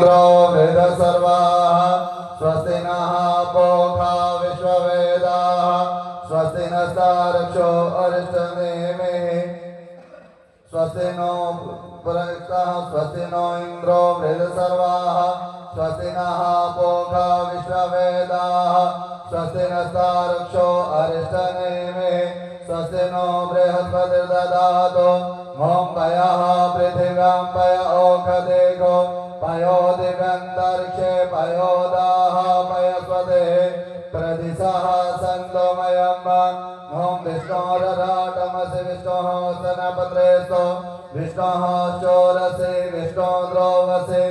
इन्द्रो वृद्धसर्वाः स्वस्ति नः पूषा विश्ववेदाः स्वस्ति नस्तारक्षो अरिष्टनेमिः स्वस्ति नो पुरस्ताः स्वस्ति नो इन्द्रो वृद्धसर्वाः स्वस्ति नः पूषा विश्ववेदाः स्वस्ति नस्तारक्षो अरिष्टनेमिः स्वस्ति नो बृहस्पतिर्दधातु ॐ पयः पृथिव्यां पय ओषधेषु पयो दिव्यन्तरिक्षे पयोदाः पयस्पते प्रदिशः सन्तोमयम् ॐ विष्णोरराटमसि विष्णोः स्तनपत्रेषु विष्णोः चोरसि विष्णोद्रोवसि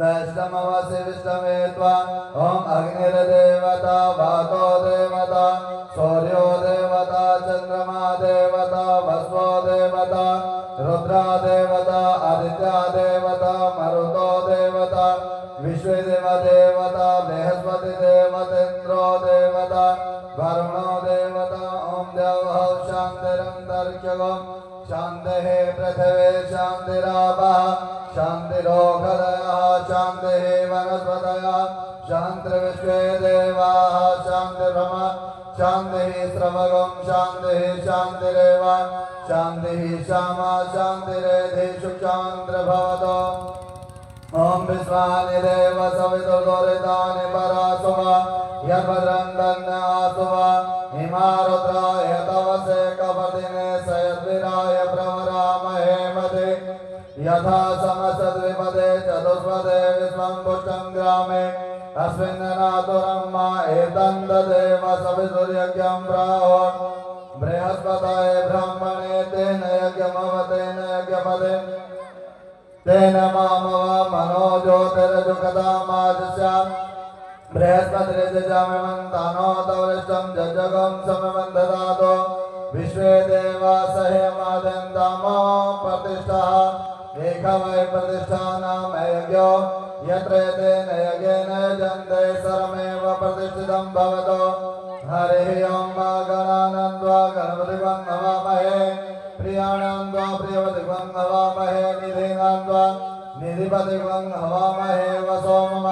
वैष्णवसि विष्णवे त्वा ॐ अग्निर्देवता वातो देवता सूर्यो देवता चन्द्रमा देवता वस्वो देवता रुद्रा देवता आदित्या देवता मरुतो देवता विश्वदेव देवता बृहस्पति देवतेन्द्रो देवता वरुणो देवता ॐ देवः शान्तिरन्तरिक्षगो शान्तिः पृथिवी शान्तिरापः शान्तिरोषधयः शान्तिः वनस्पतयः शान्तिर्विश्वे देवाः शान्तिर्ब्रह्म शान्तिः स्रवगं शान्तिः शान्तिरेव शान्तिः श्यामा शान्तिरेधिषु शान्तिर्भवतु ॐ विश्वानि देव सवितुर्दुरितानि परासुव यद्भद्रं दन्यासुव हिमारुद्राय तवसे कपतिने सयद्विराय प्रवरामहे मदे यथा समसद्विपदे चतुष्पदे विश्वं पुष्टं ग्रामे अस्मिन् नातुरं मा एतन्ददेव सवितुर्यज्ञं प्राहो बृहस्पतये ब्रह्मणे तेन यज्ञमवतेन यज्ञपदे तेन मामव मनो ज्योतिर्जुगदामाजस्या बृहस्पतिर्जजामिमन्तानो तवरिष्ठं जजगं सममन्ददातो विश्वे देवा सह्यमादन्तामो प्रतिष्ठः एक वै प्रतिष्ठानां यज्ञो यत्र तेन यज्ञेन यजन्ते सर्वमेव प्रतिष्ठितं भवतो हरिः ॐ गणानान्त्वा गणपतिं नमामहे प्रियाणान्त्वा प्रियपतिं नमामहे निधीनान्त्वा निधिपतिं नमामहे वसो मम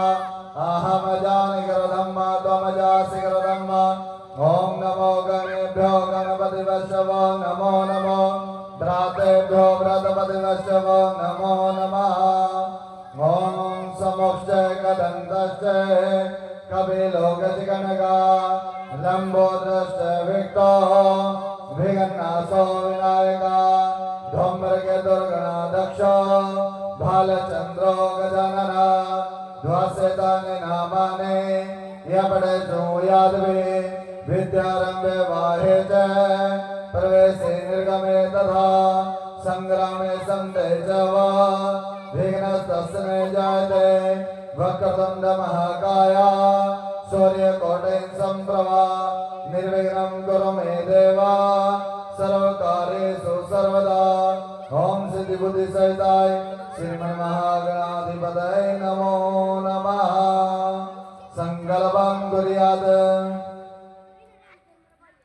अहमजानिकरधम्म त्वमजासिकरधम्म ॐ नमो गणेभ्यो गणपतिवश्यवो नमो नमो भ्रातेभ्यो व्रतपतिवश्यवो नमो नमः ॐ समोश्च कदन्तश्च कपिलोकचिकनका लम्बोदरश्च विक्तोः विघ्नासो विनायका धूम्रकेतुर्गणाध्यक्ष भालचन्द्रो गजानना ध्वस्यतानि नामानि यपडेषु यादवे विद्यारम्भे वाहे च प्रवेशे निर्गमे तथा संग्रामे सन्ते च वा विघ्नस्तस्य न जायते वक्रतुण्ड महाकाय सूर्यकोटिं सम्प्रभा निर्विघ्नं कुरु मे देव सर्वकार्येषु सर्वदा ॐ सिद्धिबुद्धिसहिताय श्रीमन्महागणाधिपतये नमो नमः संकल्पं कुर्यात्